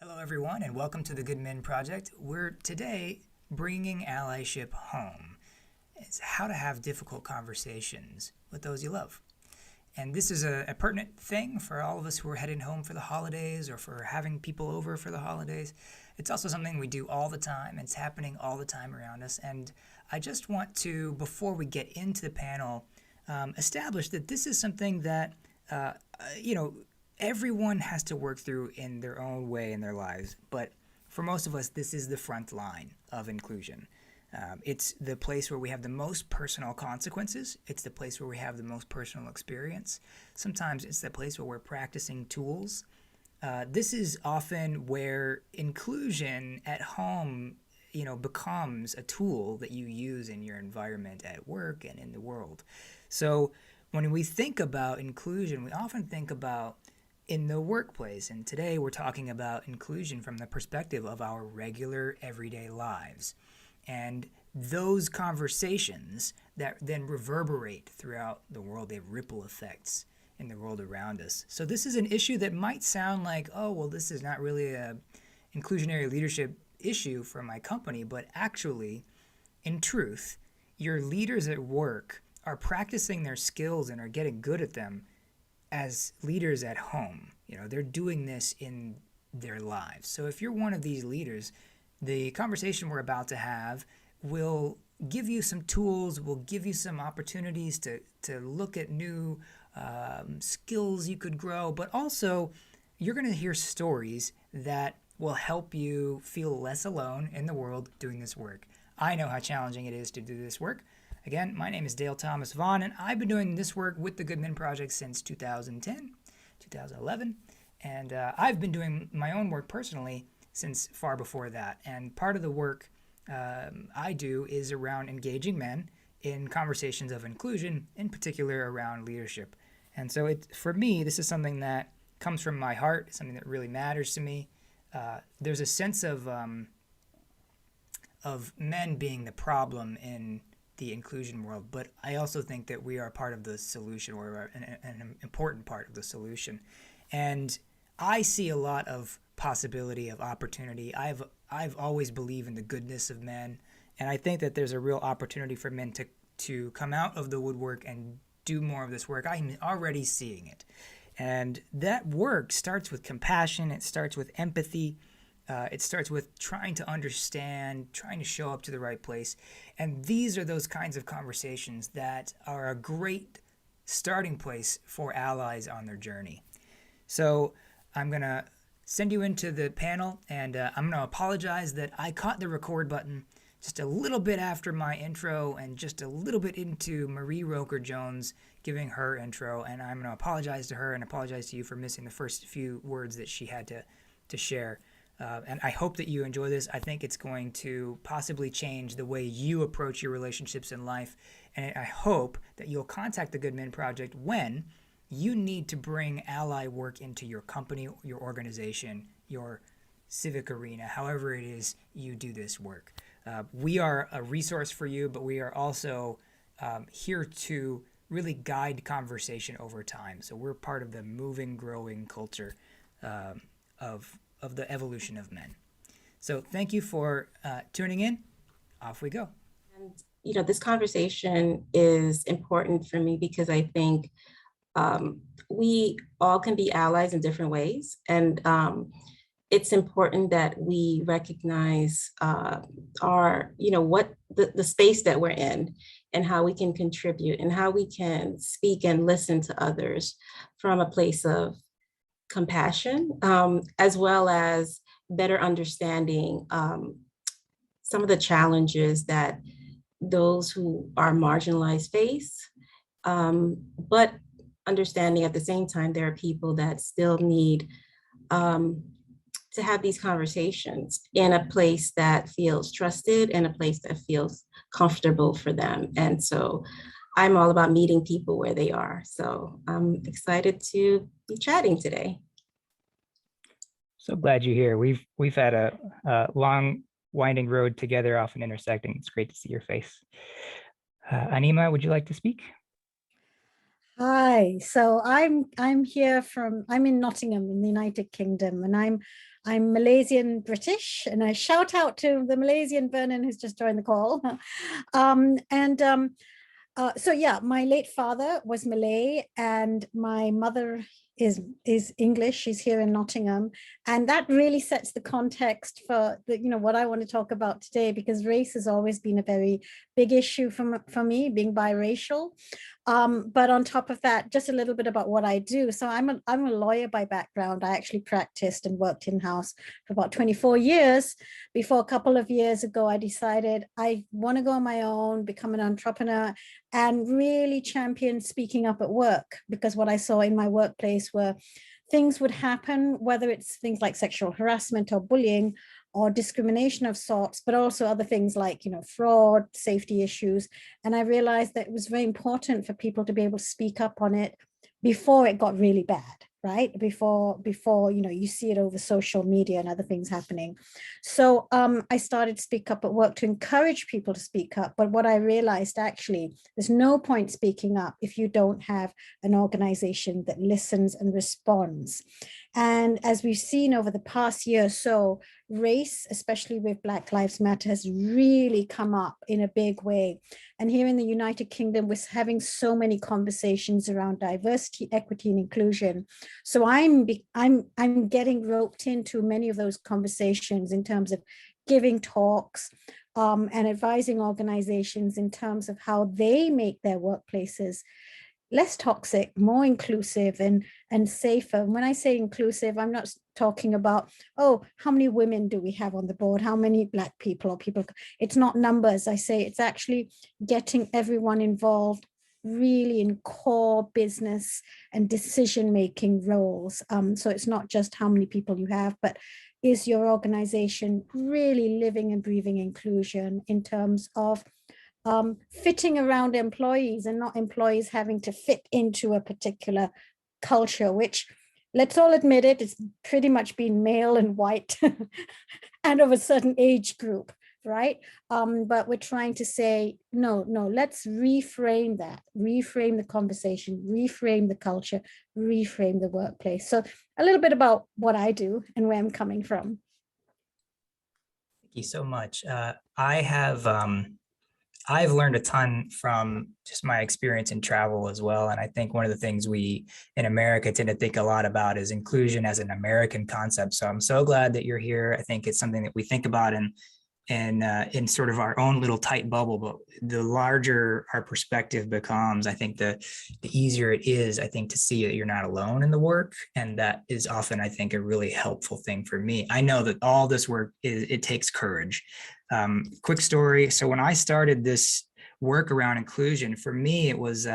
Hello, everyone, and welcome to the Good Men Project. We're today bringing allyship home. It's how to have difficult conversations with those you love. And this is a pertinent thing for all of us who are heading home for the holidays or for having people over for the holidays. It's also something we do all the time. It's happening all the time around us. And I just want to, before we get into the panel, establish that this is something that, uh, you know, everyone has to work through in their own way in their lives. But for most of us, this is the front line of inclusion. It's the place where we have the most personal consequences. It's the place where we have the most personal experience. Sometimes it's the place where we're practicing tools. This is often where inclusion at home, becomes a tool that you use in your environment at work and in the world. So when we think about inclusion, we often think about in the workplace. And today we're talking about inclusion from the perspective of our regular everyday lives. And those conversations that then reverberate throughout the world, they have ripple effects in the world around us. So this is an issue that might sound like, oh, well, this is not really a inclusionary leadership issue for my company, but actually, in truth, your leaders at work are practicing their skills and are getting good at them as leaders at home. They're doing this in their lives. So if you're one of these leaders, the conversation we're about to have will give you some tools, will give you some opportunities to look at new skills you could grow, but also you're going to hear stories that will help you feel less alone in the world doing this work. I know how challenging it is to do this work. Again, my name is Dale Thomas Vaughn, and I've been doing this work with the Good Men Project since 2010, 2011, and I've been doing my own work personally since far before that. And part of the work I do is around engaging men in conversations of inclusion, in particular around leadership. And so for me, this is something that comes from my heart, something that really matters to me. There's a sense of men being the problem in the inclusion world, but I also think that we are part of the solution, or an important part of the solution. And I see a lot of possibility, of opportunity. I've always believed in the goodness of men, and I think that there's a real opportunity for men to come out of the woodwork and do more of this work. I'm already seeing it. And that work starts with compassion, it starts with empathy, it starts with trying to understand, trying to show up to the right place. And these are those kinds of conversations that are a great starting place for allies on their journey. So I'm going to send you into the panel, and I'm going to apologize that I caught the record button just a little bit after my intro and just a little bit into Marie Roker Jones giving her intro. And I'm going to apologize to her and apologize to you for missing the first few words that she had to share. And I hope that you enjoy this. I think it's going to possibly change the way you approach your relationships in life. And I hope that you'll contact the Good Men Project when you need to bring ally work into your company, your organization, your civic arena, however it is you do this work. We are a resource for you, but we are also here to really guide conversation over time. So we're part of the moving, growing culture of the evolution of men. So thank you for tuning in. Off we go. And this conversation is important for me because I think we all can be allies in different ways. And it's important that we recognize what the space that we're in and how we can contribute and how we can speak and listen to others from a place of compassion, as well as better understanding some of the challenges that those who are marginalized face, but understanding at the same time there are people that still need to have these conversations in a place that feels trusted and a place that feels comfortable for them. And so I'm all about meeting people where they are. So I'm excited to be chatting today. So glad you're here. We've had a long, winding road together, often intersecting. It's great to see your face. Anima, would you like to speak? Hi. So I'm here I'm in Nottingham in the United Kingdom, and I'm Malaysian British, and I shout out to the Malaysian Vernon who's just joined the call. And so yeah, my late father was Malay, and my mother is English. She's here in Nottingham, and that really sets the context for what I want to talk about today, because race has always been a very big issue for me, being biracial. But on top of that, just a little bit about what I do. So I'm a lawyer by background. I actually practiced and worked in-house for about 24 years before a couple of years ago, I decided I want to go on my own, become an entrepreneur, and really champion speaking up at work, because what I saw in my workplace were things would happen, whether it's things like sexual harassment or bullying or discrimination of sorts, but also other things like, fraud, safety issues. And I realized that it was very important for people to be able to speak up on it before it got really bad, right? Before you see it over social media and other things happening. So I started to speak up at work to encourage people to speak up. But what I realized, actually, there's no point speaking up if you don't have an organization that listens and responds. And as we've seen over the past year or so, race, especially with Black Lives Matter, has really come up in a big way. And here in the United Kingdom, we're having so many conversations around diversity, equity, and inclusion. So I'm getting roped into many of those conversations in terms of giving talks, and advising organizations in terms of how they make their workplaces less toxic, more inclusive, and safer. And when I say inclusive, I'm not talking about, oh, how many women do we have on the board? How many Black people or people? It's not numbers. I say it's actually getting everyone involved really in core business and decision-making roles. So it's not just how many people you have, but is your organization really living and breathing inclusion in terms of fitting around employees, and not employees having to fit into a particular culture, which, let's all admit it, it's pretty much been male and white and of a certain age group, right? But we're trying to say, no, let's reframe that, reframe the conversation, reframe the culture, reframe the workplace. So a little bit about what I do and where I'm coming from. Thank you so much. I've learned a ton from just my experience in travel as well. And I think one of the things we in America tend to think a lot about is inclusion as an American concept. So I'm so glad that you're here. I think it's something that we think about in sort of our own little tight bubble, but the larger our perspective becomes, I think the easier it is, I think, to see that you're not alone in the work. And that is often, I think, a really helpful thing for me. I know that all this work it takes courage. Quick story. So when I started this work around inclusion, for me, it was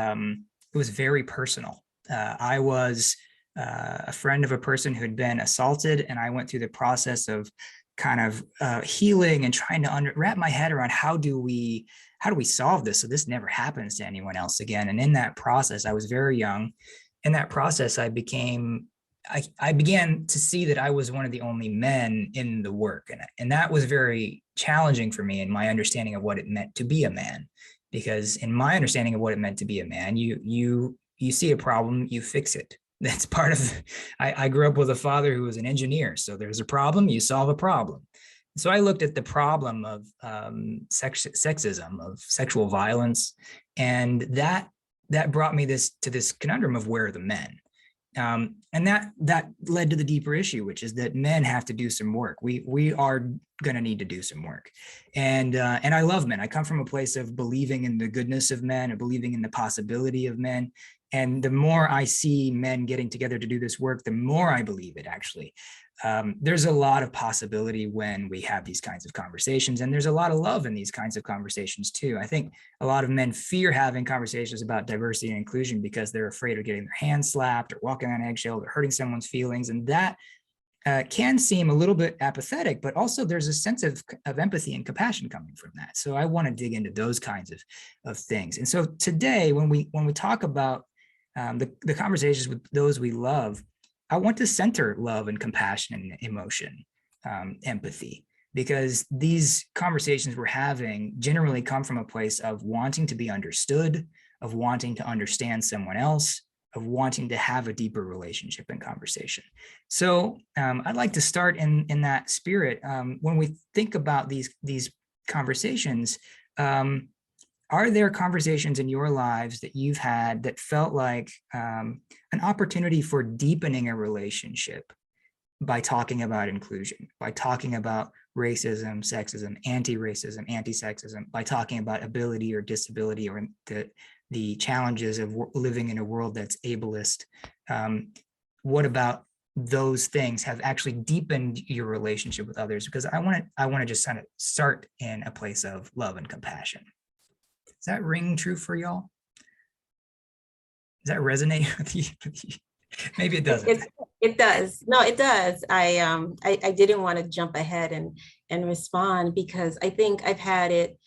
very personal. I was a friend of a person who had been assaulted, and I went through the process of kind of healing and trying to wrap my head around how do we solve this so this never happens to anyone else again. And in that process, I was very young. In that process, I began to see that I was one of the only men in the work, and that was very challenging for me in my understanding of what it meant to be a man. Because in my understanding of what it meant to be a man, you see a problem, you fix it. That's part of, I grew up with a father who was an engineer. So there's a problem, you solve a problem. So I looked at the problem of sexism, of sexual violence, and that brought me to this conundrum of where are the men? And that led to the deeper issue, which is that men have to do some work. We are going to need to do some work. And I love men. I come from a place of believing in the goodness of men and believing in the possibility of men. And the more I see men getting together to do this work, the more I believe it, actually. There's a lot of possibility when we have these kinds of conversations, and there's a lot of love in these kinds of conversations too. I think a lot of men fear having conversations about diversity and inclusion because they're afraid of getting their hands slapped or walking on eggshells or hurting someone's feelings. And that can seem a little bit apathetic, but also there's a sense of empathy and compassion coming from that. So I want to dig into those kinds of things. And so today, when we talk about the conversations with those we love, I want to center love and compassion and emotion, empathy, because these conversations we're having generally come from a place of wanting to be understood, of wanting to understand someone else, of wanting to have a deeper relationship and conversation. So I'd like to start in that spirit. When we think about these conversations, are there conversations in your lives that you've had that felt like an opportunity for deepening a relationship by talking about inclusion, by talking about racism, sexism, anti-racism, anti-sexism, by talking about ability or disability, or the challenges of living in a world that's ableist? What about those things have actually deepened your relationship with others? Because I want to just kind of start in a place of love and compassion. Does that ring true for y'all? Does that resonate with you? Maybe it doesn't. It does. No, it does. I didn't want to jump ahead and respond, because I think I've had it.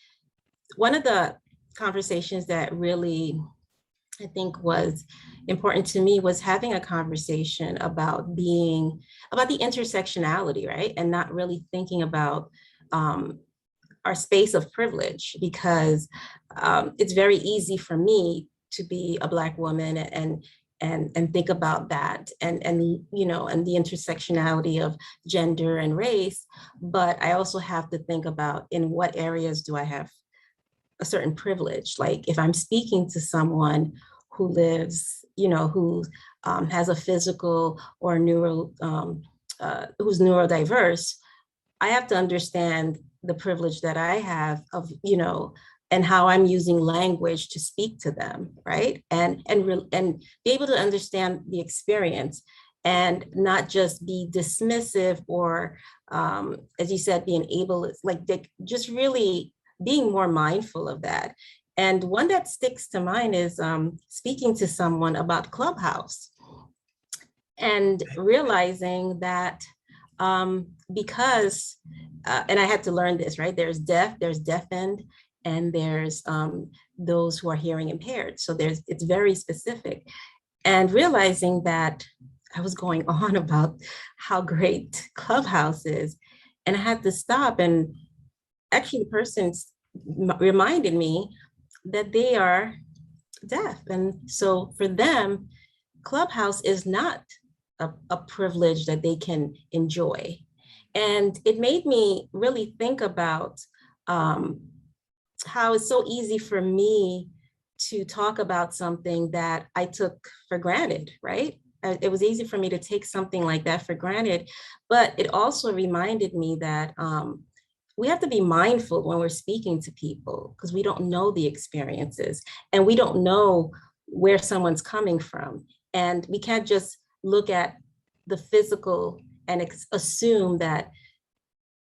One of the conversations that really, I think, was important to me was having a conversation about the intersectionality, right? And not really thinking about our space of privilege, because it's very easy for me to be a Black woman and think about that and you know, and the intersectionality of gender and race. But I also have to think about, in what areas do I have a certain privilege? Like, if I'm speaking to someone who lives, you know, who has a physical or who's neurodiverse, I have to understand the privilege that I have of, you know, and how I'm using language to speak to them, right? And be able to understand the experience, and not just be dismissive or, as you said, being able, like, just really being more mindful of that. And one that sticks to mind is speaking to someone about Clubhouse and realizing that because, and I had to learn this, right? There's deafened, and there's those who are hearing impaired. So it's very specific. And realizing that I was going on about how great Clubhouse is, and I had to stop. And actually the person reminded me that they are deaf. And so for them, Clubhouse is not a privilege that they can enjoy. And it made me really think about how it's so easy for me to talk about something that I took for granted, right? It was easy for me to take something like that for granted, but it also reminded me that we have to be mindful when we're speaking to people, because we don't know the experiences and we don't know where someone's coming from. And we can't just look at the physical and assume that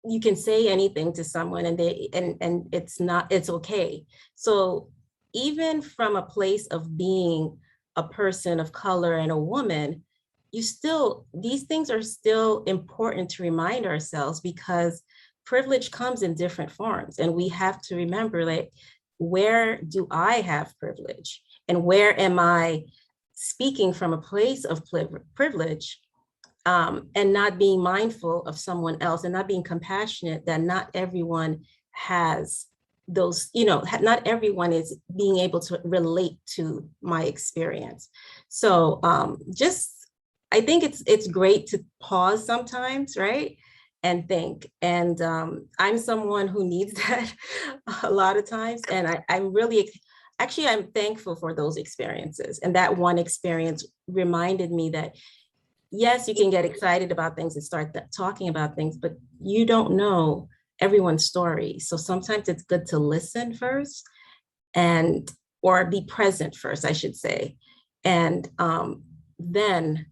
you can say anything to someone and it's okay. So even from a place of being a person of color and a woman, these things are still important to remind ourselves, because privilege comes in different forms. And we have to remember, like, where do I have privilege? And where am I speaking from a place of privilege? And not being mindful of someone else, and not being compassionate that not everyone has those, you know, not everyone is being able to relate to my experience. So I think it's great to pause sometimes, right? And think. And I'm someone who needs that a lot of times. And I'm thankful for those experiences. And that one experience reminded me that, yes, you can get excited about things and start talking about things, but you don't know everyone's story. So sometimes it's good to listen first, or be present first, I should say, and then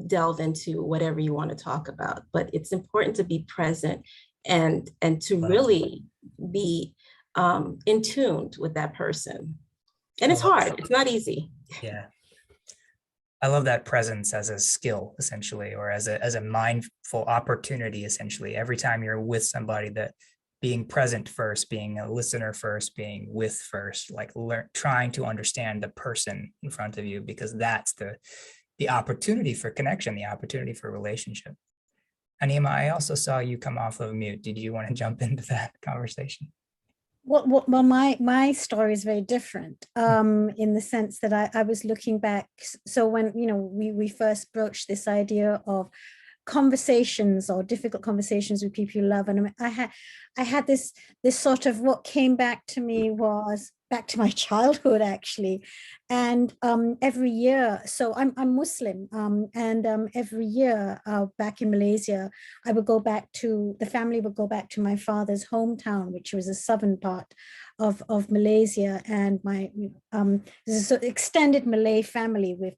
delve into whatever you want to talk about. But it's important to be present and to really be in tune with that person. And it's hard. It's not easy. Yeah. I love that presence as a skill, essentially, or as a mindful opportunity, essentially. Every time you're with somebody, that being present first, being a listener first, being with first, like trying to understand the person in front of you, because that's the opportunity for connection, the opportunity for relationship. Anima, I also saw you come off of mute. Did you want to jump into that conversation? Well, my story is very different, in the sense that I was looking back. So when, we first broached this idea of conversations or difficult conversations with people you love, and I had this sort of, what came back to me was back to my childhood, actually. And every year, so I'm Muslim, and every year, back in Malaysia, the family would go back to my father's hometown, which was the southern part of Malaysia. And this is an extended Malay family with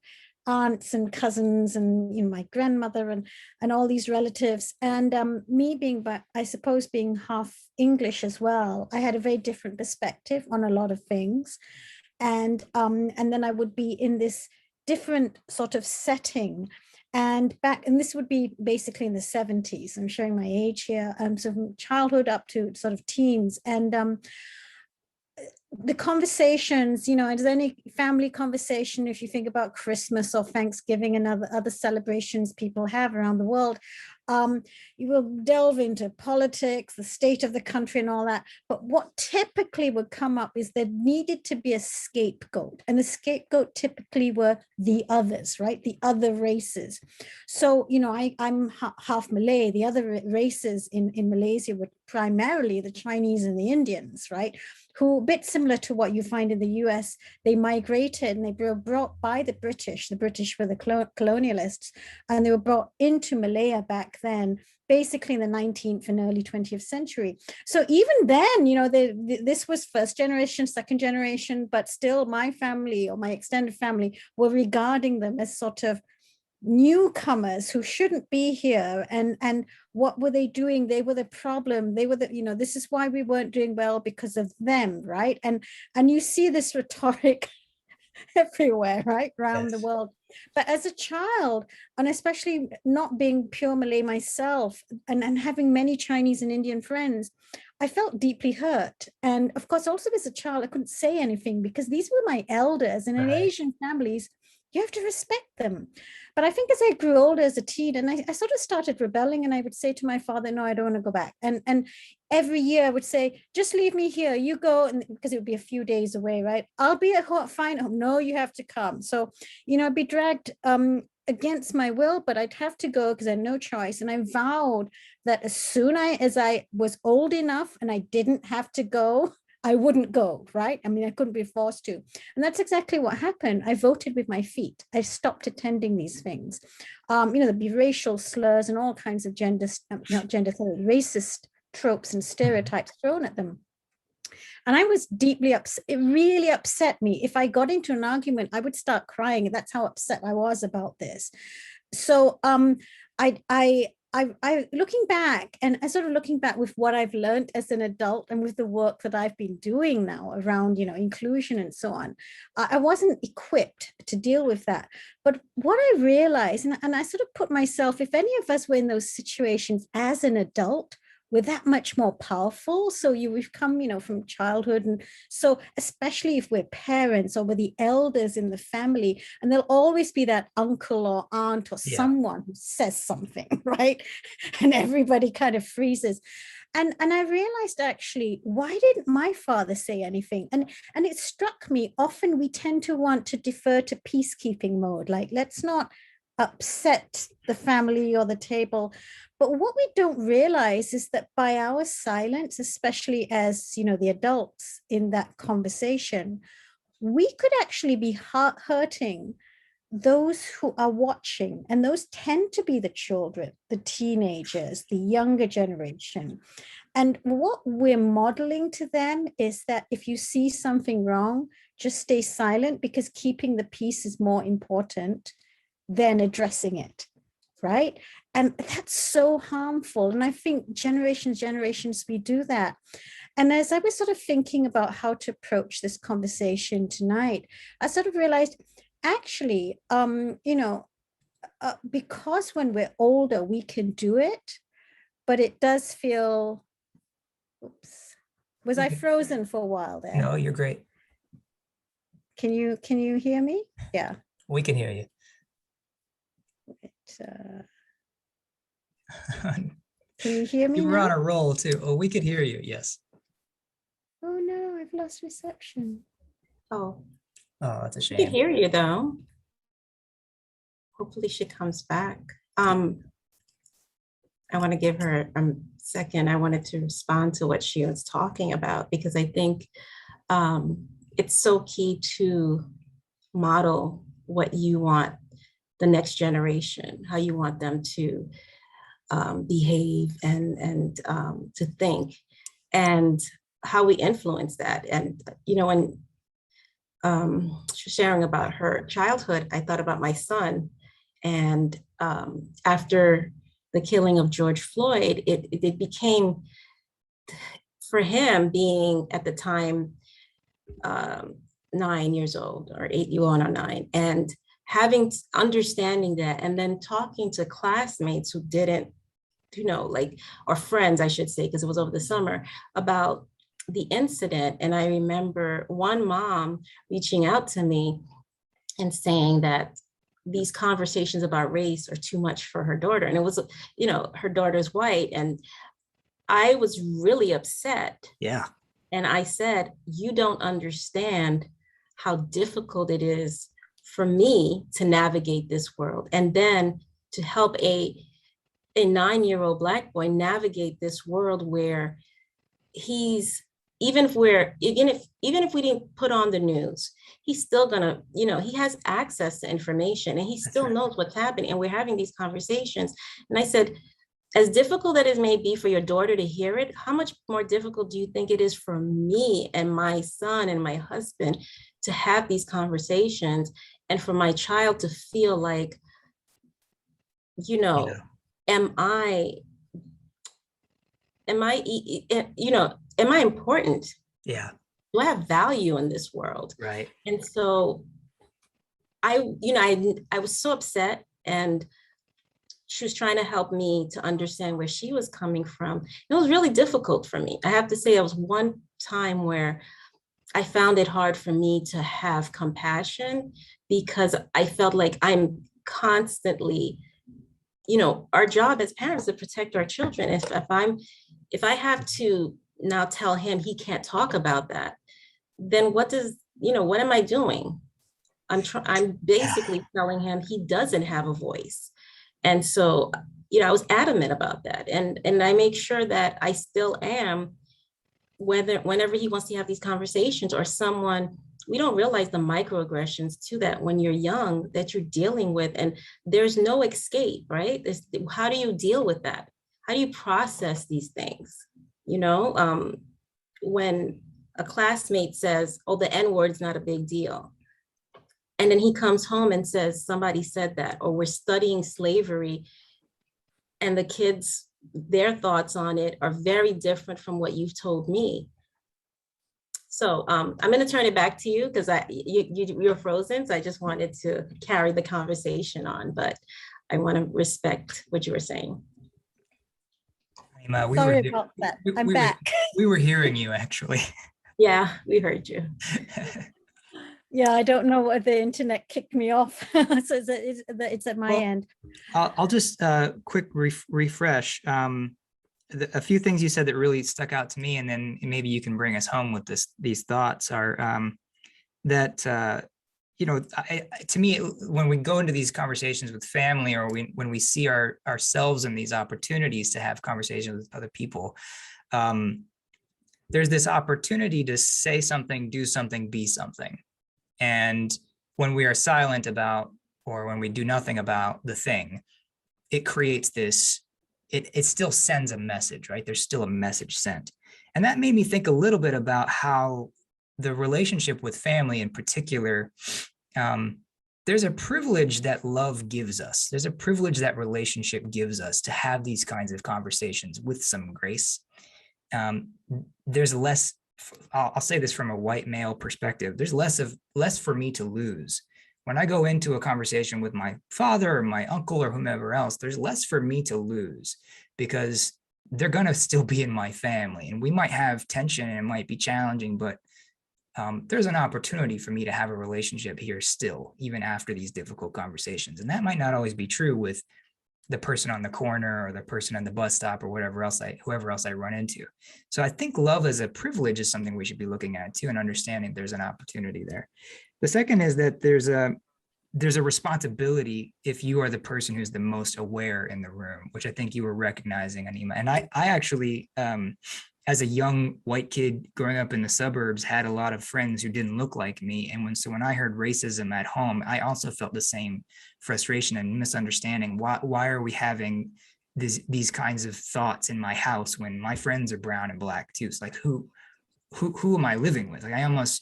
aunts and cousins, and my grandmother, and all these relatives. And me being, but I suppose being half English as well, I had a very different perspective on a lot of things. And then I would be in this different sort of setting. And this would be basically in the 70s. I'm showing my age here. So from childhood up to sort of teens. And the conversations, as any family conversation, if you think about Christmas or Thanksgiving and other celebrations people have around the world, you will delve into politics, the state of the country and all that. But what typically would come up is there needed to be a scapegoat. And the scapegoat typically were the others, right? The other races. So, I'm half Malay. The other races in Malaysia were primarily the Chinese and the Indians, right? Who, a bit similar to what you find in the US, they migrated and they were brought by the British. The British were the colonialists, and they were brought into Malaya back then, basically in the 19th and early 20th century. So even then, this was first generation, second generation, but still my family or my extended family were regarding them as sort of newcomers who shouldn't be here. And what were they doing? They were the problem. They were this is why we weren't doing well, because of them, right? And you see this rhetoric everywhere, right, around the world. But as a child, and especially not being pure Malay myself, and having many Chinese and Indian friends, I felt deeply hurt. And of course, also as a child, I couldn't say anything because these were my elders. And in Asian families, you have to respect them. But I think as I grew older as a teen, and I sort of started rebelling, and I would say to my father, no, I don't want to go back. And every year I would say, just leave me here, you go, and because it would be a few days away, right? I'll be at home, fine. No, you have to come. So, I'd be dragged against my will, but I'd have to go because I had no choice. And I vowed that as soon as I was old enough and I didn't have to go, I wouldn't go, right? I mean, I couldn't be forced to. And that's exactly what happened. I voted with my feet. I stopped attending these things. There'd be racial slurs and all kinds of racist tropes and stereotypes thrown at them. And I was deeply upset. It really upset me. If I got into an argument, I would start crying. That's how upset I was about this. So I looking back, and I sort of looking back with what I've learned as an adult and with the work that I've been doing now around, inclusion and so on, I wasn't equipped to deal with that. But what I realized, and I sort of put myself, if any of us were in those situations as an adult, we're that much more powerful. So we've come, from childhood. And so especially if we're parents or we're the elders in the family, and there'll always be that uncle or aunt or someone who says something, right? And everybody kind of freezes. And I realized, actually, why didn't my father say anything? And it struck me, often we tend to want to defer to peacekeeping mode, like, let's not upset the family or the table. But what we don't realize is that by our silence, especially as, the adults in that conversation, we could actually be hurting those who are watching. And those tend to be the children, the teenagers, the younger generation. And what we're modeling to them is that if you see something wrong, just stay silent, because keeping the peace is more important than addressing it, right? And that's so harmful. And I think generations, we do that. And as I was sort of thinking about how to approach this conversation tonight, I sort of realized, actually, because when we're older, we can do it, but it does feel, oops, was I frozen for a while there? No, you're great. Can you hear me? Yeah. We can hear you. Can you hear me? You were on a roll too. Oh, we could hear you. Yes. Oh I've lost reception. Oh, Oh, that's a she can shame. hear you though. Hopefully she comes back. I want to give her a second. I wanted to respond to what she was talking about because I think it's so key to model what you want the next generation, how you want them to behave and to think, and how we influence that. And when she was sharing about her childhood, I thought about my son, and after the killing of George Floyd, it became, for him being at the time 9 years old or 8, you on or 9, and understanding that, and then talking to classmates who didn't, or friends, I should say, because it was over the summer, about the incident. And I remember one mom reaching out to me and saying that these conversations about race are too much for her daughter. And it was, her daughter's white. And I was really upset. Yeah. And I said, you don't understand how difficult it is for me to navigate this world. And then to help a 9-year-old Black boy navigate this world where he's, even if we didn't put on the news, he's still gonna, he has access to information and he still knows what's happening. And we're having these conversations. And I said, as difficult that it may be for your daughter to hear it, how much more difficult do you think it is for me and my son and my husband to have these conversations, and for my child to feel like, am I important? Yeah. Do I have value in this world? Right. And so I was so upset, and she was trying to help me to understand where she was coming from. It was really difficult for me. I have to say, it was one time where I found it hard for me to have compassion, because I felt like I'm constantly, our job as parents is to protect our children. If I have to now tell him he can't talk about that, then what am I doing? I'm basically telling him he doesn't have a voice. And so, I was adamant about that. And I make sure that I still am, whenever he wants to have these conversations, or someone, we don't realize the microaggressions to that when you're young that you're dealing with, and there's no escape, right? How do you deal with that? How do you process these things? When a classmate says, oh, the N-word's not a big deal, and then he comes home and says, somebody said that, or we're studying slavery, and the kids, their thoughts on it are very different from what you've told me. So I'm going to turn it back to you, because you're frozen. So I just wanted to carry the conversation on, but I want to respect what you were saying. Sorry about that. I'm back. We were hearing you, actually. Yeah, we heard you. Yeah, I don't know whether the internet kicked me off. So it's at my end. I'll just quick refresh. A few things you said that really stuck out to me, and then maybe you can bring us home with these thoughts, are that to me, when we go into these conversations with family, or when we see ourselves in these opportunities to have conversations with other people, there's this opportunity to say something, do something, be something. And when we are silent about, or when we do nothing about the thing, it creates this, it still sends a message, right? There's still a message sent. And that made me think a little bit about how the relationship with family in particular, there's a privilege that love gives us. There's a privilege that relationship gives us to have these kinds of conversations with some grace. There's less, I'll say this from a white male perspective, there's less for me to lose. When I go into a conversation with my father or my uncle or whomever else, there's less for me to lose, because they're going to still be in my family, and we might have tension and it might be challenging, but there's an opportunity for me to have a relationship here still, even after these difficult conversations. And that might not always be true with the person on the corner or the person on the bus stop or whoever else I run into. So I think love as a privilege is something we should be looking at too, and understanding there's an opportunity there. The second is that there's a responsibility if you are the person who's the most aware in the room, which I think you were recognizing, Anima. And I actually, as a young white kid growing up in the suburbs, had a lot of friends who didn't look like me. And when I heard racism at home, I also felt the same frustration and misunderstanding. Why are we having these kinds of thoughts in my house when my friends are brown and black too? It's like, who am I living with? Like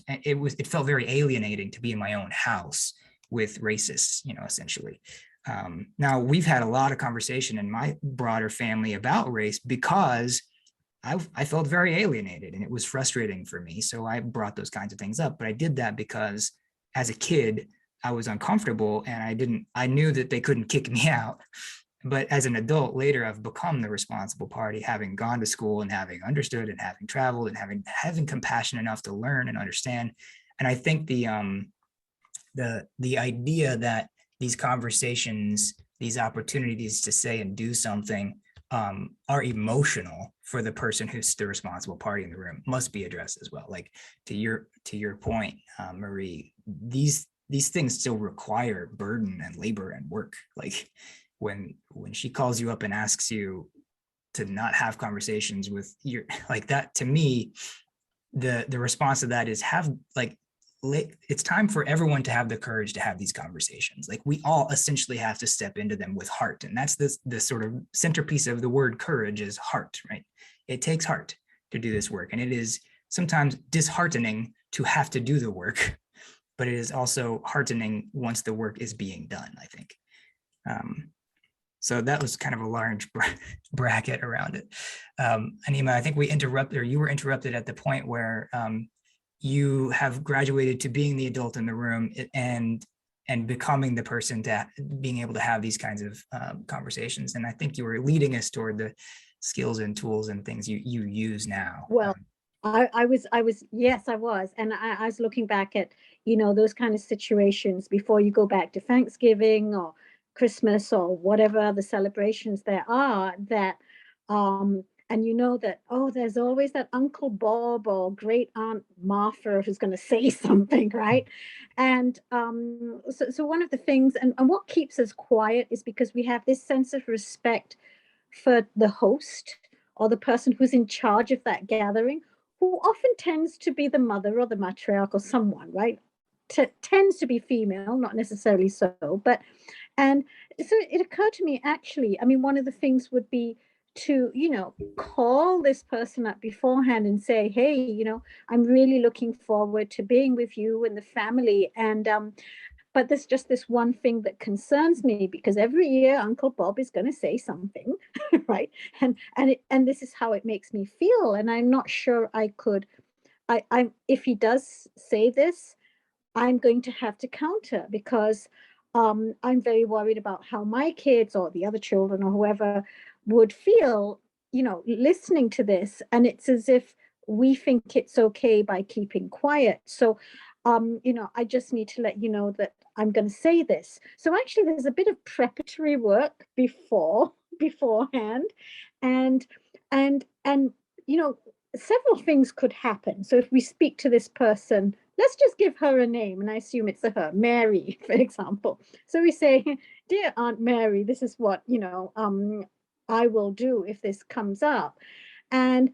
it felt very alienating to be in my own house with racists, essentially. Now we've had a lot of conversation in my broader family about race because I felt very alienated and it was frustrating for me. So I brought those kinds of things up, but I did that because as a kid, I was uncomfortable and I knew that they couldn't kick me out. But as an adult later, I've become the responsible party, having gone to school and having understood and having traveled and having compassion enough to learn and understand. And I think the idea that these conversations, these opportunities to say and do something are emotional for the person who's the responsible party in the room must be addressed as well. Like to your point, Marie, these things still require burden and labor and work. Like when she calls you up and asks you to not have conversations with your, like that, to me, the response to that is it's time for everyone to have the courage to have these conversations. Like we all essentially have to step into them with heart. And that's the sort of centerpiece of the word courage is heart, right? It takes heart to do this work. And it is sometimes disheartening to have to do the work, but it is also heartening once the work is being done, I think. So that was kind of a large bracket around it. Anima, I think you were interrupted at the point where you have graduated to being the adult in the room and becoming the person to being able to have these kinds of conversations. And I think you were leading us toward the skills and tools and things you use now. Well, I was, yes, I was. And I was looking back at, those kind of situations before you go back to Thanksgiving or Christmas or whatever other celebrations there are that, and that, there's always that Uncle Bob or great Aunt Martha who's going to say something, right? And so one of the things, and what keeps us quiet is because we have this sense of respect for the host or the person who's in charge of that gathering, who often tends to be the mother or the matriarch or someone, right? Tends to be female, not necessarily so, but, and so it occurred to me, actually, I mean, one of the things would be to, call this person up beforehand and say, hey, I'm really looking forward to being with you and the family. And, but there's just this one thing that concerns me, because every year Uncle Bob is going to say something, right? And this is how it makes me feel. And I'm not sure I could, if he does say this, I'm going to have to counter, because I'm very worried about how my kids or the other children or whoever would feel, listening to this. And it's as if we think it's okay by keeping quiet. So, I just need to let you know that I'm going to say this. So actually, there's a bit of preparatory work beforehand, and several things could happen. So if we speak to this person, let's just give her a name, and I assume it's her, Mary, for example. So we say, dear Aunt Mary, this is what, I will do if this comes up. And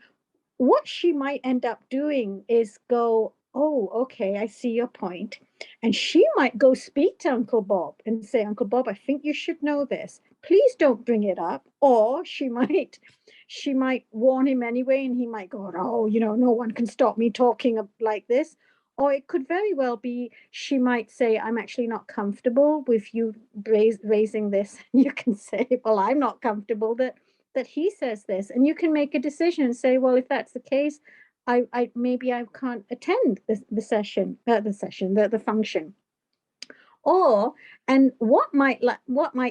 what she might end up doing is go, oh, okay, I see your point. And she might go speak to Uncle Bob and say, Uncle Bob, I think you should know this. Please don't bring it up. Or she might warn him anyway, and he might go, oh, no one can stop me talking like this. Or it could very well be, she might say, I'm actually not comfortable with you raising this. You can say, well, I'm not comfortable that he says this. And you can make a decision and say, well, if that's the case, I maybe I can't attend the function. Or, and what might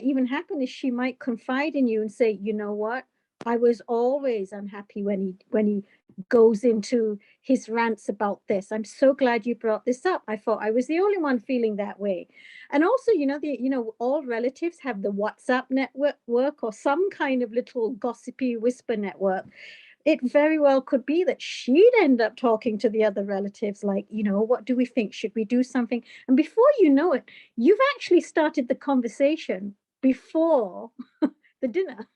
even happen is she might confide in you and say, you know what, I was always unhappy when he goes into his rants about this. I'm so glad you brought this up. I thought I was the only one feeling that way. And also, all relatives have the WhatsApp network or some kind of little gossipy whisper network. It very well could be that she'd end up talking to the other relatives, like, what do we think? Should we do something? And before you know it, you've actually started the conversation before the dinner,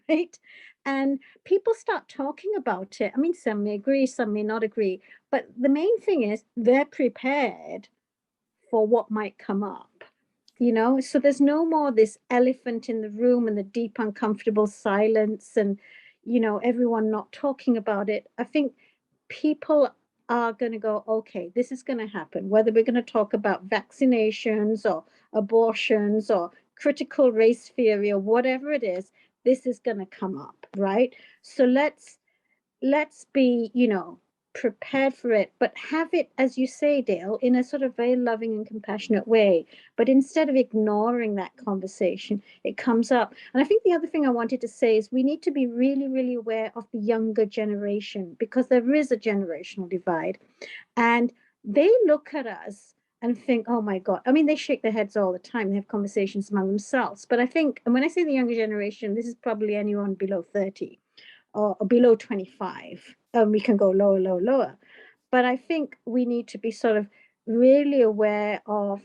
right? And people start talking about it. I mean, some may agree, some may not agree, but the main thing is they're prepared for what might come up. So there's no more this elephant in the room and the deep uncomfortable silence and everyone not talking about it. I think people are going to go, okay, this is going to happen, whether we're going to talk about vaccinations or abortions or critical race theory or whatever it is, this is going to come up, right? So let's be prepared for it, but have it, as you say, Dale, in a sort of very loving and compassionate way. But instead of ignoring that conversation, it comes up. And I think the other thing I wanted to say is we need to be really, really aware of the younger generation, because there is a generational divide. And they look at us and think, oh my God. I mean, they shake their heads all the time. They have conversations among themselves. But I think, and when I say the younger generation, this is probably anyone below 30 or below 25. We can go lower, lower, lower. But I think we need to be sort of really aware of,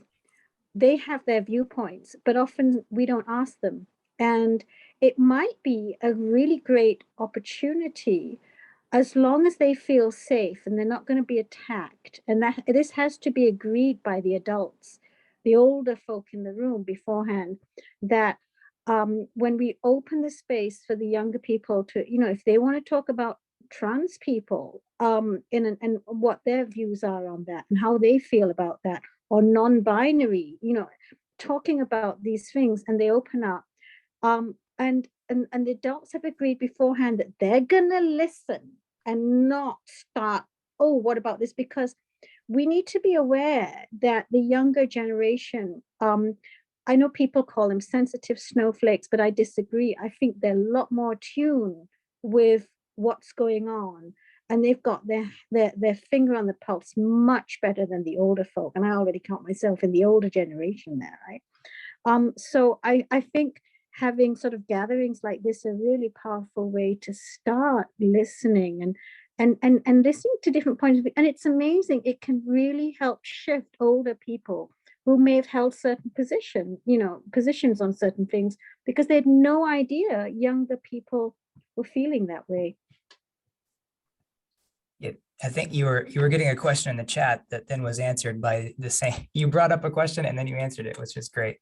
they have their viewpoints, but often we don't ask them. And it might be a really great opportunity, as long as they feel safe and they're not going to be attacked. And that this has to be agreed by the adults, the older folk in the room beforehand, that when we open the space for the younger people to, if they want to talk about trans people and what their views are on that and how they feel about that, or non-binary, talking about these things, and they open up, and the adults have agreed beforehand that they're gonna listen and not start, oh, what about this? Because we need to be aware that the younger generation, I know people call them sensitive snowflakes, but I disagree. I think they're a lot more tuned with what's going on, and they've got their finger on the pulse much better than the older folk. And I already count myself in the older generation there, right? So I think having sort of gatherings like this a really powerful way to start listening and listening to different points of view. And it's amazing, it can really help shift older people who may have held certain positions on certain things, because they had no idea younger people were feeling that way. Yeah, I think you were getting a question in the chat that then was answered by the same. You brought up a question and then you answered it, which is great.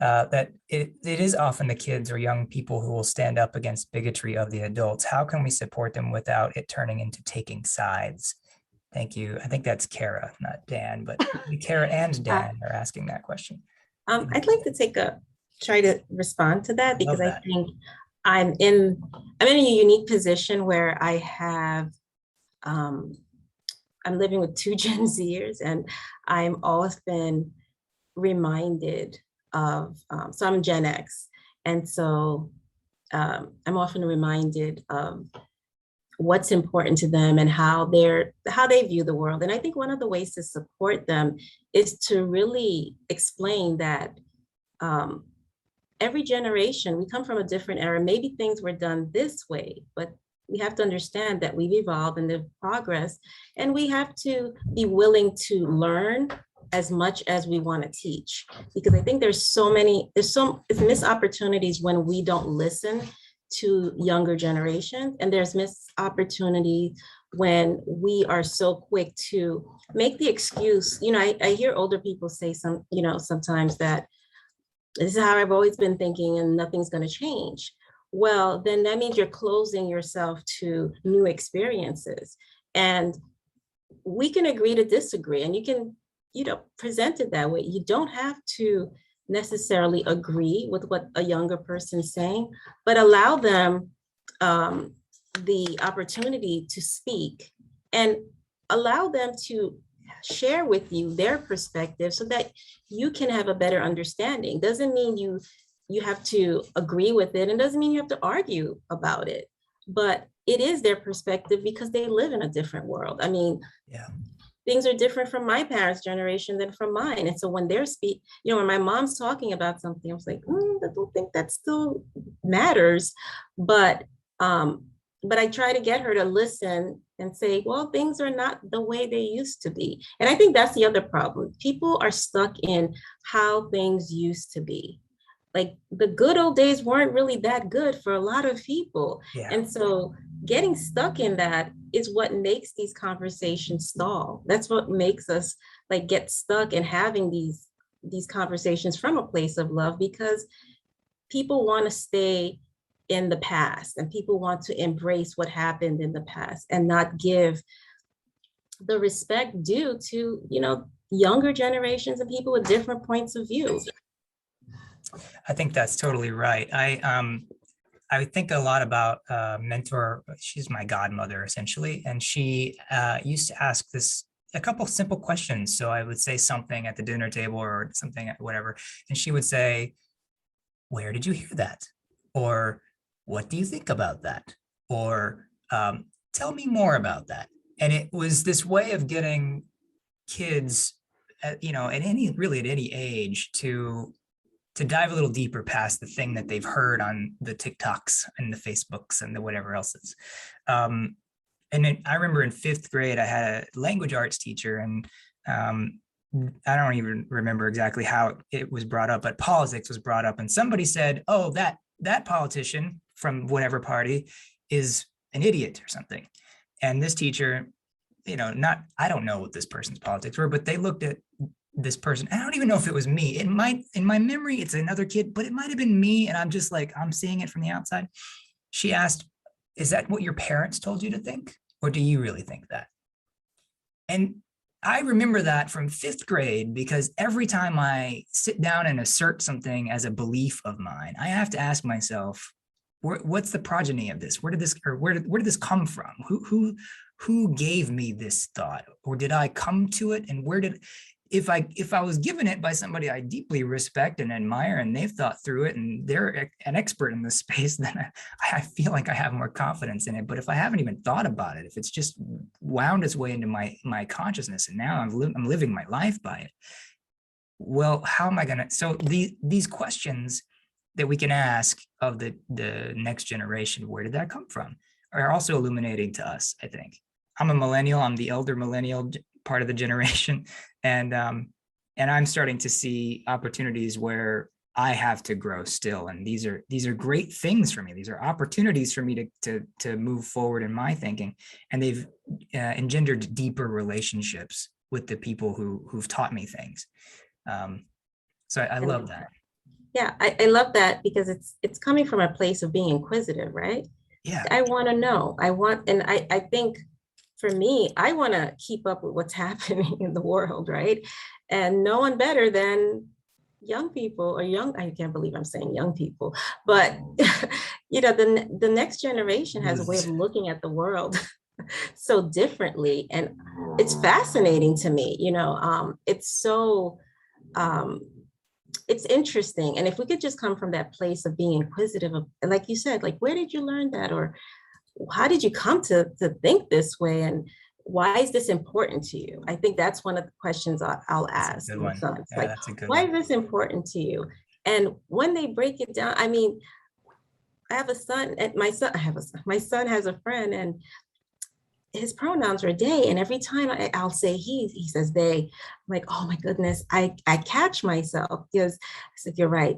That it is often the kids or young people who will stand up against bigotry of the adults. How can we support them without it turning into taking sides? Thank you. I think that's Kara, not Dan, but Kara and Dan are asking that question. I'd like to try to respond to that, because I think I'm in a unique position where I have, I'm living with two Gen Zers, and I'm often reminded of, so I'm Gen X. And so I'm often reminded of what's important to them and how they view the world. And I think one of the ways to support them is to really explain that every generation, we come from a different era. Maybe things were done this way, but we have to understand that we've evolved and there's progress, and we have to be willing to learn as much as we want to teach. Because I think it's missed opportunities when we don't listen to younger generations, and there's missed opportunity when we are so quick to make the excuse. I hear older people say sometimes that this is how I've always been thinking and nothing's going to change. Well, then that means you're closing yourself to new experiences. And we can agree to disagree, and you can, present it that way. You don't have to necessarily agree with what a younger person's saying, but allow them the opportunity to speak and allow them to share with you their perspective so that you can have a better understanding. Doesn't mean you have to agree with it, and doesn't mean you have to argue about it. But it is their perspective because they live in a different world. I mean, Yeah. things are different from my parents' generation than from mine. And so when they're when my mom's talking about something, I was like, I don't think that still matters. But I try to get her to listen and say, well, things are not the way they used to be. And I think that's the other problem. People are stuck in how things used to be. Like the good old days weren't really that good for a lot of people. Yeah. And so getting stuck in that is what makes these conversations stall. That's what makes us like get stuck in having these conversations from a place of love, because people want to stay in the past and people want to embrace what happened in the past and not give the respect due to, younger generations and people with different points of view. I think that's totally right. I think a lot about mentor. She's my godmother essentially, and she used to ask a couple simple questions. So I would say something at the dinner table or something, whatever, and she would say, "Where did you hear that?" Or "What do you think about that?" Or "Tell me more about that." And it was this way of getting kids, at any age to dive a little deeper past the thing that they've heard on the TikToks and the Facebooks and the whatever else is. And then I remember in 5th grade, I had a language arts teacher, and I don't even remember exactly how it was brought up, but politics was brought up, and somebody said, "Oh, that politician from whatever party is an idiot or something." And this teacher, I don't know what this person's politics were, but they looked at this person. I don't even know if it was me. In my memory, it's another kid, but it might have been me. And I'm just like, I'm seeing it from the outside. She asked, "Is that what your parents told you to think? Or do you really think that?" And I remember that from 5th grade, because every time I sit down and assert something as a belief of mine, I have to ask myself, what's the progeny of this? Where did this come from? Who gave me this thought? Or did I come to it? And if I was given it by somebody I deeply respect and admire, and they've thought through it and they're an expert in this space, then I feel like I have more confidence in it. But if I haven't even thought about it, if it's just wound its way into my consciousness, and now I'm living my life by it, well, how am I gonna? So these questions that we can ask of the next generation, where did that come from, are also illuminating to us, I think. I'm a millennial. I'm the elder millennial part of the generation. And I'm starting to see opportunities where I have to grow still. And these are great things for me. These are opportunities for me to move forward in my thinking. And they've engendered deeper relationships with the people who've taught me things. So I love that. Yeah, I love that, because it's coming from a place of being inquisitive, right? Yeah. I want to know. I think for me, I want to keep up with what's happening in the world, right? And no one better than young people, I can't believe I'm saying young people, but the next generation has a way of looking at the world so differently. And it's fascinating to me, it's so, it's interesting. And if we could just come from that place of being inquisitive, like you said, like, where did you learn that? Or how did you come to think this way? And why is this important to you? I think that's one of the questions I'll ask my son. It's like, why is this important to you? And when they break it down, I mean, I have a son, and my son has a friend, and his pronouns are they. And every time I'll say he says they. I'm like, oh my goodness, I catch myself, because I said, you're right.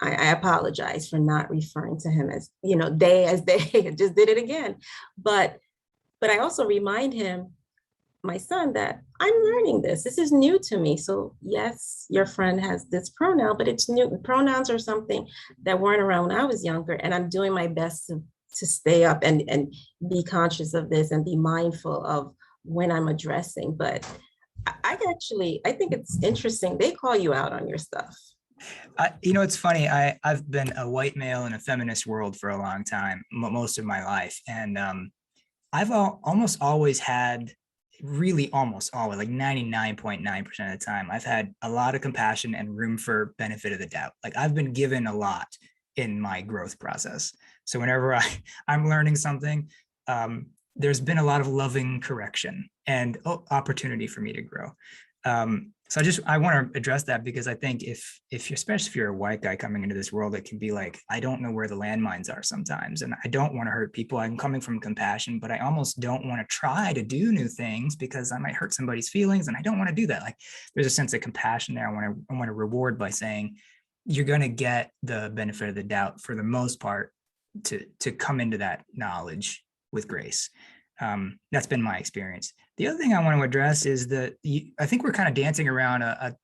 I apologize for not referring to him as, they as they. I just did it again. But I also remind him, my son, that I'm learning this. This is new to me. So yes, your friend has this pronoun, but it's new. Pronouns are something that weren't around when I was younger. And I'm doing my best to stay up and be conscious of this and be mindful of when I'm addressing. But I think it's interesting. They call you out on your stuff. It's funny. I've been a white male in a feminist world for a long time, most of my life. And I've almost always had, really almost always, like 99.9% of the time, I've had a lot of compassion and room for benefit of the doubt. Like, I've been given a lot in my growth process. So whenever I'm learning something, there's been a lot of loving correction and opportunity for me to grow. So I want to address that, because I think if you're, especially if you're a white guy coming into this world, it can be like, I don't know where the landmines are sometimes, and I don't want to hurt people. I'm coming from compassion, but I almost don't want to try to do new things because I might hurt somebody's feelings, and I don't want to do that. Like, there's a sense of compassion there. I want to reward by saying, you're going to get the benefit of the doubt for the most part to come into that knowledge with grace. That's been my experience. The other thing I want to address is that I think we're kind of dancing around a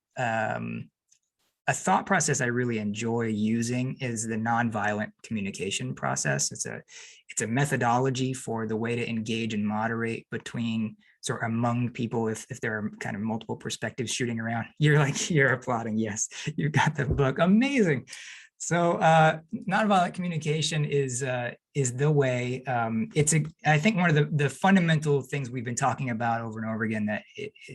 thought process I really enjoy using is the nonviolent communication process. It's a methodology for the way to engage and moderate between, sort of among people, if there are kind of multiple perspectives shooting around. You're applauding. Yes, you got the book. Amazing. So nonviolent communication is the way. I think one of the fundamental things we've been talking about over and over again, that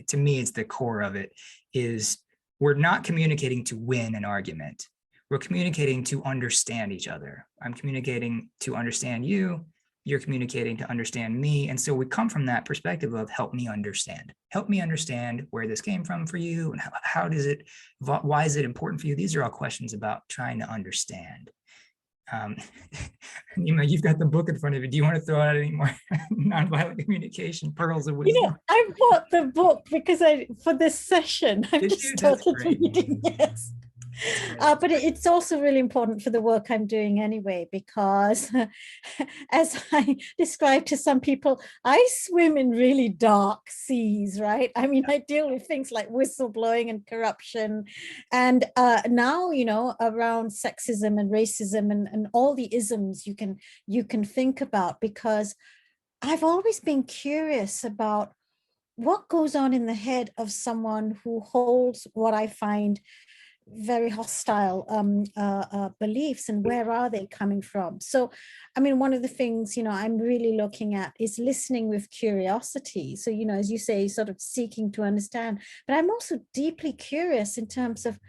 to me, it's the core of it, is we're not communicating to win an argument. We're communicating to understand each other. I'm communicating to understand you. You're communicating to understand me. And so we come from that perspective of help me understand where this came from for you, and why is it important for you? These are all questions about trying to understand. Nima, you've got the book in front of you. Do you want to throw out any more nonviolent communication pearls of wisdom? I bought the book because for this session, I've just started reading. Yes. But it's also really important for the work I'm doing anyway, because as I described to some people, I swim in really dark seas, right? I mean, I deal with things like whistleblowing and corruption. And now, around sexism and racism and all the isms you can think about, because I've always been curious about what goes on in the head of someone who holds what I find very hostile beliefs, and where are they coming from? So, I mean, one of the things, I'm really looking at is listening with curiosity. So, as you say, sort of seeking to understand, but I'm also deeply curious in terms of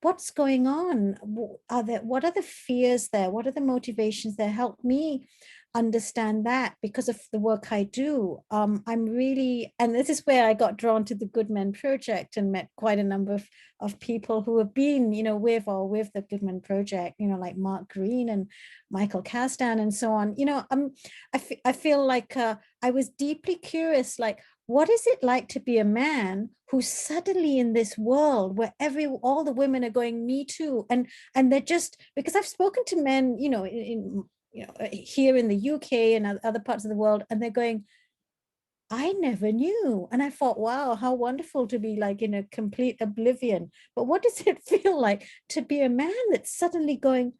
what's going on. What are the fears there? What are the motivations there? Help me understand that, because of the work I do. I'm really, and this is where I got drawn to the Good Men Project and met quite a number of people who have been, with the Good Men Project, like Mark Green and Michael Kasdan and so on. I feel like I was deeply curious, like, what is it like to be a man who's suddenly in this world where all the women are going, me too, and they're just, because I've spoken to men, here in the UK and other parts of the world, and they're going, I never knew. And I thought, wow, how wonderful to be like in a complete oblivion. But what does it feel like to be a man that's suddenly going,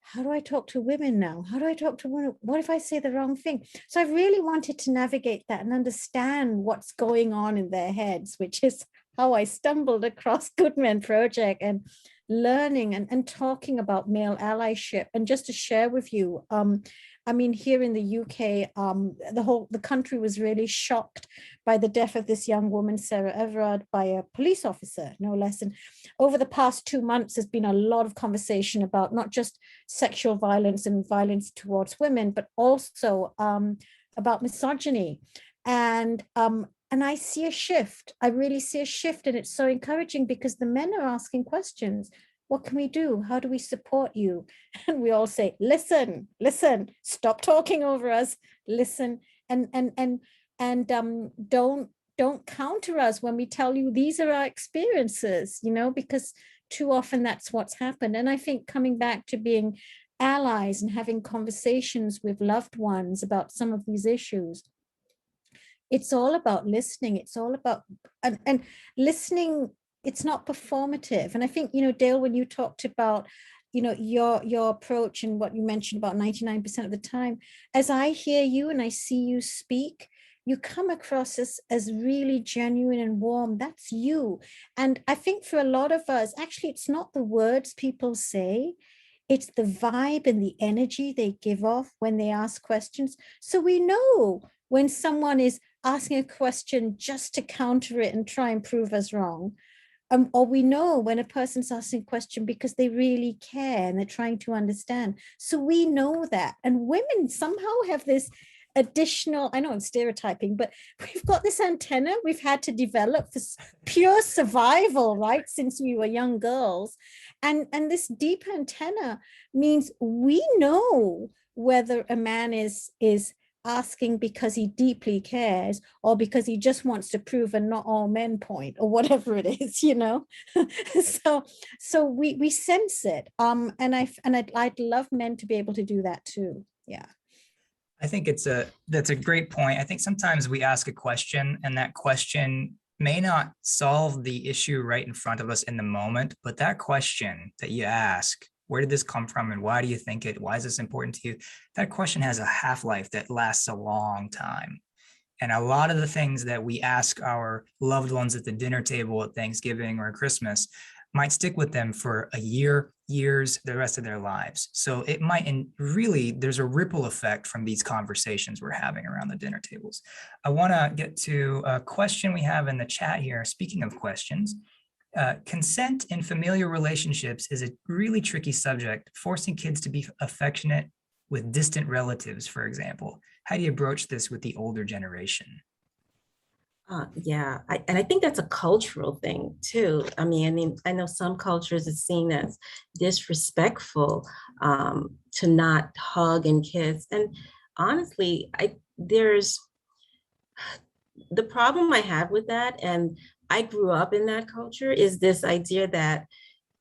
how do I talk to women now? How do I talk to women? What if I say the wrong thing? So I really wanted to navigate that and understand what's going on in their heads, which is how I stumbled across Good Men Project and learning and talking about male allyship. And just to share with you, I mean, here in the UK, the country was really shocked by the death of this young woman, Sarah Everard, by a police officer, no less. And over the past 2 months, there's been a lot of conversation about not just sexual violence and violence towards women, but also about misogyny. And I see a shift. I really see a shift. And it's so encouraging because the men are asking questions. What can we do? How do we support you? And we all say, listen, stop talking over us, listen, and don't counter us when we tell you these are our experiences, because too often that's what's happened. And I think coming back to being allies and having conversations with loved ones about some of these issues, it's all about listening. It's all about and listening. It's not performative. And I think, Dale, when you talked about, your approach and what you mentioned about 99% of the time, as I hear you and I see you speak, you come across as really genuine and warm. That's you. And I think for a lot of us, actually, it's not the words people say, it's the vibe and the energy they give off when they ask questions. So we know when someone is asking a question just to counter it and try and prove us wrong, or we know when a person's asking a question because they really care and they're trying to understand. So we know that. And women somehow have this additional, I know I'm stereotyping, but we've got this antenna we've had to develop for pure survival, right? Since we were young girls. And this deep antenna means we know whether a man is asking because he deeply cares or because he just wants to prove a not all men point or whatever it is, you know. So we sense it, and I'd love men to be able to do that too. Yeah, I think that's a great point. I think sometimes we ask a question and that question may not solve the issue right in front of us in the moment, but that question that you ask, where did this come from and why do you think it? Why is this important to you? That question has a half-life that lasts a long time. And a lot of the things that we ask our loved ones at the dinner table at Thanksgiving or Christmas might stick with them for a year, years, the rest of their lives. So it might, and really, there's a ripple effect from these conversations we're having around the dinner tables. I want to get to a question we have in the chat here. Speaking of questions, consent in familial relationships is a really tricky subject, forcing kids to be affectionate with distant relatives, for example. How do you broach this with the older generation? Yeah, and I think that's a cultural thing too. I mean, I know some cultures it's seen as disrespectful to not hug and kiss. And honestly, there's the problem I have with that, and I grew up in that culture, is this idea that,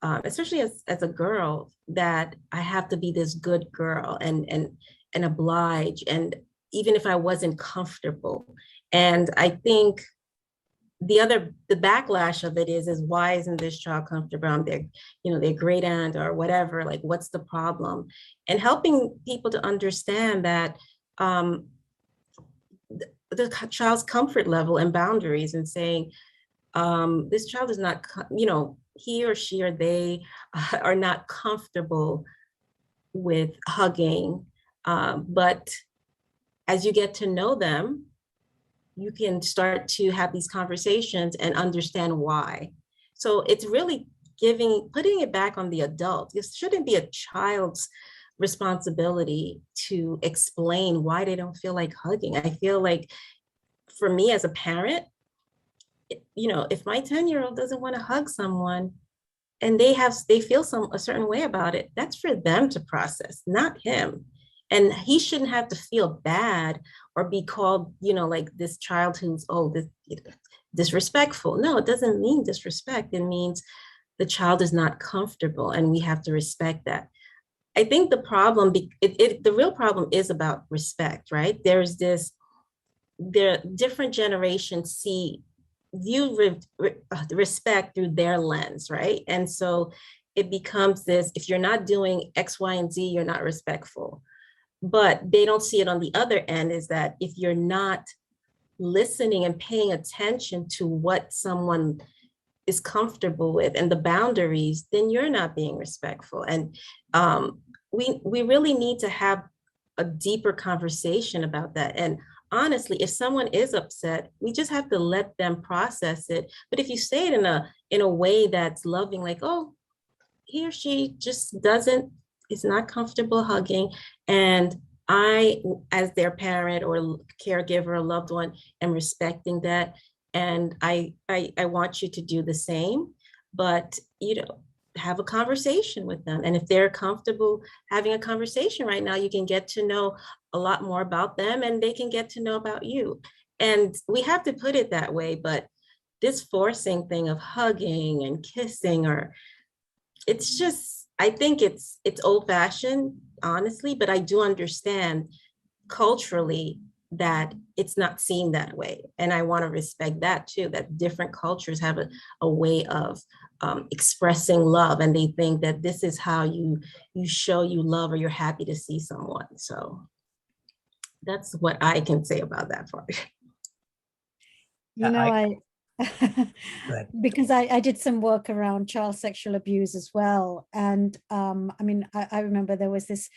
especially as a girl, that I have to be this good girl and oblige, and even if I wasn't comfortable. And I think the backlash of it is why isn't this child comfortable around their great aunt or whatever? Like, what's the problem? And helping people to understand that the child's comfort level and boundaries, and saying, this child is not, he or she or they are not comfortable with hugging. But as you get to know them, you can start to have these conversations and understand why. So it's really putting it back on the adult. It shouldn't be a child's responsibility to explain why they don't feel like hugging. I feel like, for me as a parent, if my 10-year-old doesn't want to hug someone and they feel a certain way about it, that's for them to process, not him. And he shouldn't have to feel bad or be called, like this child who's, disrespectful. No, it doesn't mean disrespect. It means the child is not comfortable, and we have to respect that. I think the real problem is about respect, right? Different generations view respect through their lens, right? And so it becomes this: if you're not doing X, Y, and Z, you're not respectful. But they don't see it on the other end, is that if you're not listening and paying attention to what someone is comfortable with and the boundaries, then you're not being respectful. And we really need to have a deeper conversation about that. And honestly, if someone is upset, we just have to let them process it. But if you say it in a way that's loving, like, oh, he or she just is not comfortable hugging, and I, as their parent or caregiver or loved one, am respecting that, and I want you to do the same. But have a conversation with them, and if they're comfortable having a conversation right now, you can get to know a lot more about them, and they can get to know about you. And we have to put it that way. But this forcing thing of hugging and kissing, it's just, I think it's old-fashioned, honestly, but I do understand culturally that it's not seen that way. And I want to respect that too, that different cultures have a way of expressing love, and they think that this is how you show you love or you're happy to see someone. So that's what I can say about that part. Because I did some work around child sexual abuse as well. And I mean, I remember there was this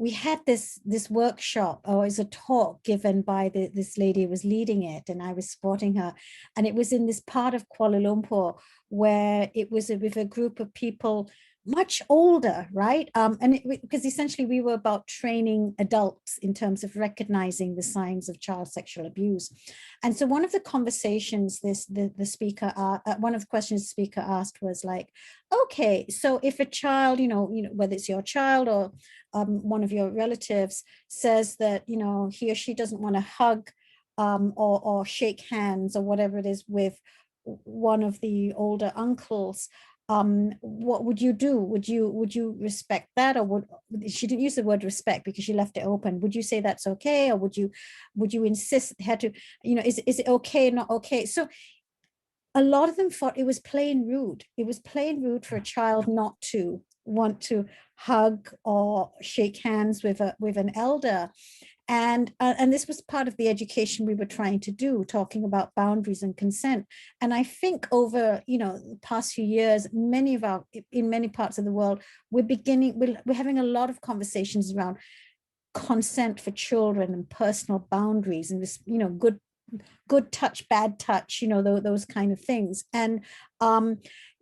we had this workshop, or it's a talk given by this lady who was leading it, and I was supporting her. And it was in this part of Kuala Lumpur where it was with a group of people much older, right? Because essentially we were about training adults in terms of recognizing the signs of child sexual abuse. And so one of the conversations the speaker, one of the questions the speaker asked was like, okay, so if a child, whether it's your child or one of your relatives says that, he or she doesn't want to hug or shake hands or whatever it is with one of the older uncles, what would you do? Would you respect that, or she didn't use the word respect because she left it open? Would you say that's okay, or would you insist had to, is it okay, not okay? So a lot of them thought it was plain rude. It was plain rude for a child not to want to hug or shake hands with an elder. And this was part of the education we were trying to do, talking about boundaries and consent. And I think over, the past few years, in many parts of the world, we're having a lot of conversations around consent for children and personal boundaries and this, good touch, bad touch, those kind of things. And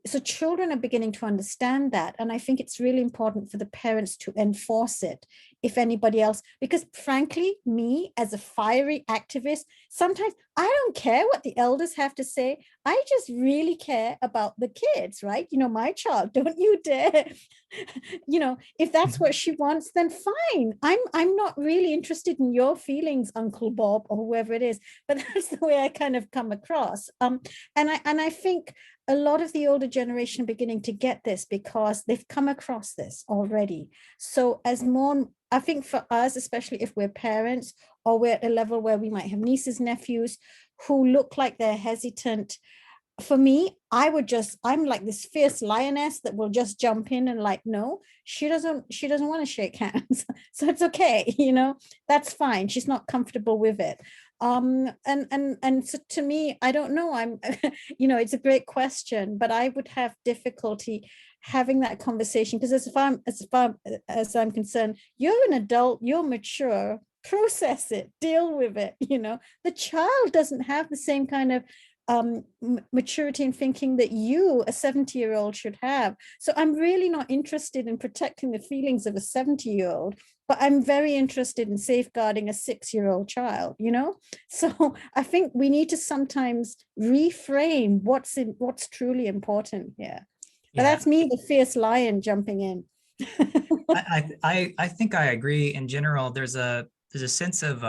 so children are beginning to understand that. And I think it's really important for the parents to enforce it, if anybody else, because frankly, me as a fiery activist, sometimes I don't care what the elders have to say. I just really care about the kids, right? My child, don't you dare. If that's what she wants, then fine. I'm not really interested in your feelings, Uncle Bob, or whoever it is, but that's the way I kind of come across. And I think a lot of the older generation are beginning to get this because they've come across this already. So as more, I think for us, especially if we're parents or we're at a level where we might have nieces, nephews who look like they're hesitant, for me, I'm like this fierce lioness that will just jump in and like, no, she doesn't want to shake hands. So it's okay, that's fine. She's not comfortable with it. And so to me, I don't know, I'm it's a great question, but I would have difficulty having that conversation because as far as I'm concerned, you're an adult, you're mature, process it, deal with it. The child doesn't have the same kind of maturity and thinking that you, a 70-year-old, should have. So I'm really not interested in protecting the feelings of a 70-year-old, but I'm very interested in safeguarding a 6-year-old child, So I think we need to sometimes reframe what's truly important here. But that's me, the fierce lion, jumping in. I think I agree. In general, there's a sense of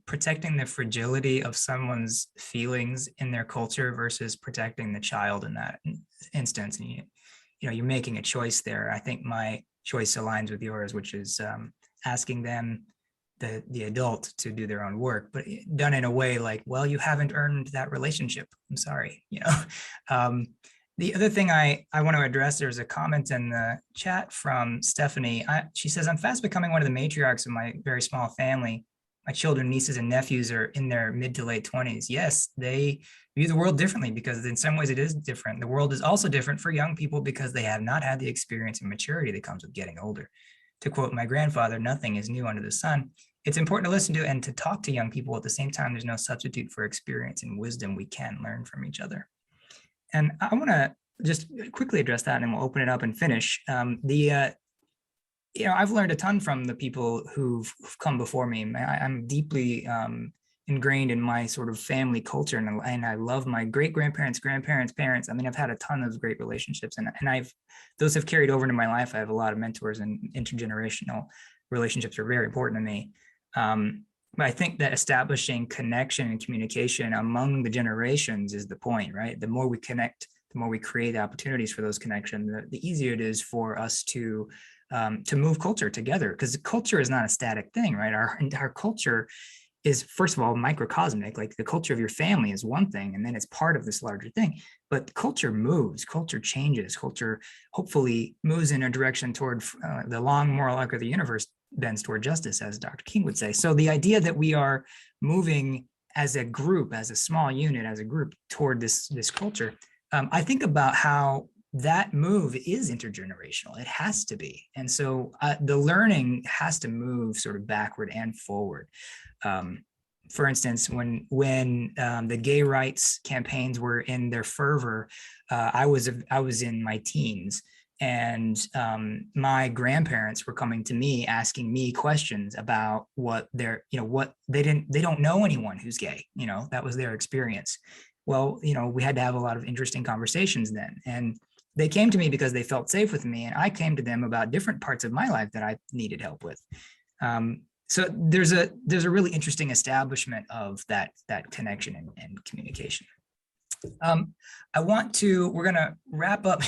protecting the fragility of someone's feelings in their culture versus protecting the child in that instance. And you're making a choice there. I think my choice aligns with yours, which is asking them, the adult, to do their own work, but done in a way like, well, you haven't earned that relationship. I'm sorry. The other thing I want to address, there's a comment in the chat from Stephanie. She says, I'm fast becoming one of the matriarchs of my very small family. My children, nieces, and nephews are in their mid to late 20s. Yes, they view the world differently because in some ways it is different. The world is also different for young people because they have not had the experience and maturity that comes with getting older. To quote my grandfather, nothing is new under the sun. It's important to listen to and to talk to young people. At the same time, there's no substitute for experience and wisdom we can learn from each other. And I want to just quickly address that, and we'll open it up and finish. I've learned a ton from the people who've come before me. I'm deeply ingrained in my sort of family culture, and I love my great-grandparents, grandparents, parents. I mean, I've had a ton of great relationships, and those have carried over into my life. I have a lot of mentors, and intergenerational relationships are very important to me. But I think that establishing connection and communication among the generations is the point, right? The more we connect, the more we create opportunities for those connections, the easier it is for us to move culture together, because culture is not a static thing, right? Our culture is, first of all, microcosmic. Like the culture of your family is one thing, and then it's part of this larger thing. But culture moves, culture changes, culture hopefully moves in a direction toward the long moral arc of the universe bends toward justice, as Dr. King would say. So the idea that we are moving as a group, as a small unit, as a group toward this culture, I think about how that move is intergenerational. It has to be. And so the learning has to move sort of backward and forward. For instance, when the gay rights campaigns were in their fervor, I was in my teens, and my grandparents were coming to me asking me questions about what they're, what they don't know anyone who's gay. That was their experience. Well, we had to have a lot of interesting conversations then, and they came to me because they felt safe with me, and I came to them about different parts of my life that I needed help with. So there's a really interesting establishment of that connection and communication. We're gonna wrap up.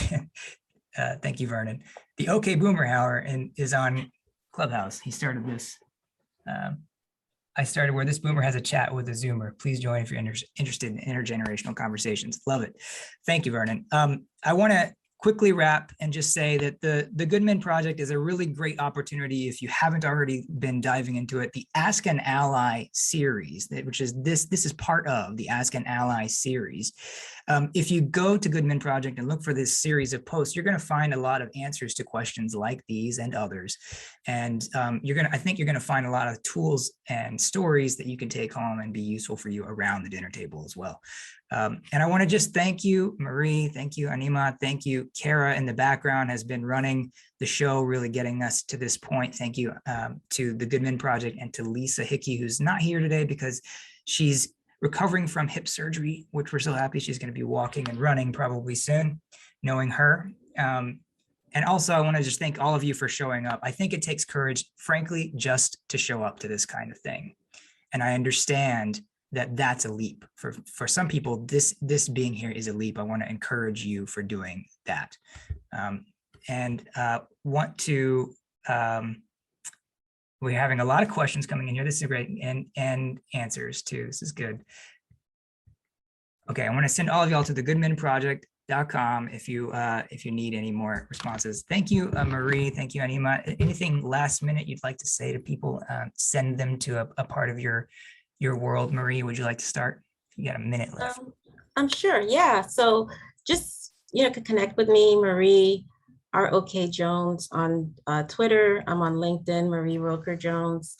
Thank you, Vernon. The OK Boomer Hour is on Clubhouse. He started this. I started where this boomer has a chat with a Zoomer. Please join if you're interested in intergenerational conversations. Love it. Thank you, Vernon. I want to quickly wrap and just say that the Good Men Project is a really great opportunity if you haven't already been diving into it. The Ask an Ally series, which is this is part of the Ask an Ally series. If you go to Good Men Project and look for this series of posts, you're going to find a lot of answers to questions like these and others. And I think you're going to find a lot of tools and stories that you can take home and be useful for you around the dinner table as well. And I want to just thank you, Marie. Thank you, Anima. Thank you. Kara in the background has been running the show, really getting us to this point. Thank you to the Good Men Project and to Lisa Hickey, who's not here today because she's recovering from hip surgery, which we're so happy she's going to be walking and running probably soon, knowing her. And also, I want to just thank all of you for showing up. I think it takes courage, frankly, just to show up to this kind of thing. And I understand that that's a leap. For some people, this being here is a leap. I want to encourage you for doing that. We're having a lot of questions coming in here. This is great, and answers too. This is good. Okay, I want to send all of y'all to the goodmenproject.com if you need any more responses. Thank you, Marie. Thank you, Anima. Anything last minute you'd like to say to people? Send them to a part of your world. Marie, would you like to start? You got a minute left. I'm sure. Yeah. So just can connect with me, Marie R.O.K. Jones on Twitter. I'm on LinkedIn, Marie Roker Jones.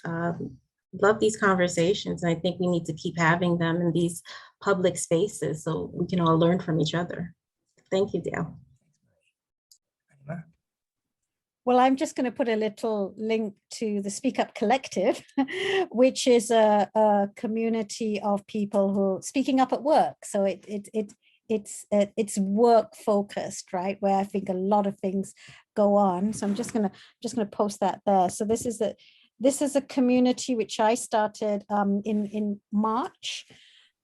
Love these conversations, and I think we need to keep having them in these public spaces so we can all learn from each other. Thank you, Dale. Well, I'm just going to put a little link to the Speak Up Collective, which is a community of people who speaking up at work. So it's work focused, right? Where I think a lot of things go on. So I'm just gonna post that there. So this is a community which I started in March.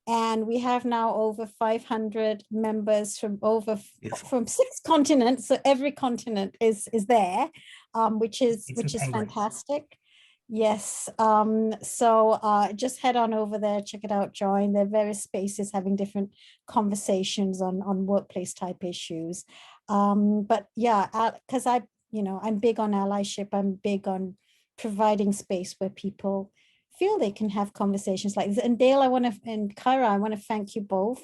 And we have now over 500 members from 6 continents. So every continent is there, which is fantastic. Yes. So just head on over there, check it out, join. There are various spaces having different conversations on workplace type issues. But yeah, because I'm big on allyship. I'm big on providing space where people feel they can have conversations like this. And Dale, and Kyra, I want to thank you both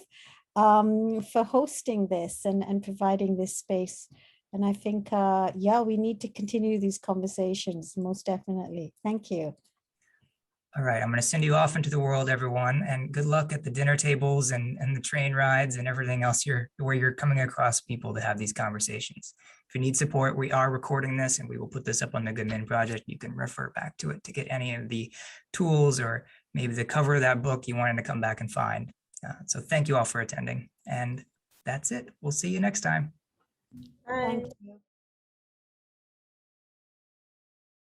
for hosting this and providing this space. And I think, we need to continue these conversations, most definitely. Thank you. All right, I'm going to send you off into the world, everyone, and good luck at the dinner tables and the train rides and everything else where you're coming across people to have these conversations. If you need support, we are recording this and we will put this up on the Good Men Project. You can refer back to it to get any of the tools or maybe the cover of that book you wanted to come back and find. So thank you all for attending. And that's it. We'll see you next time. Bye. Thank you.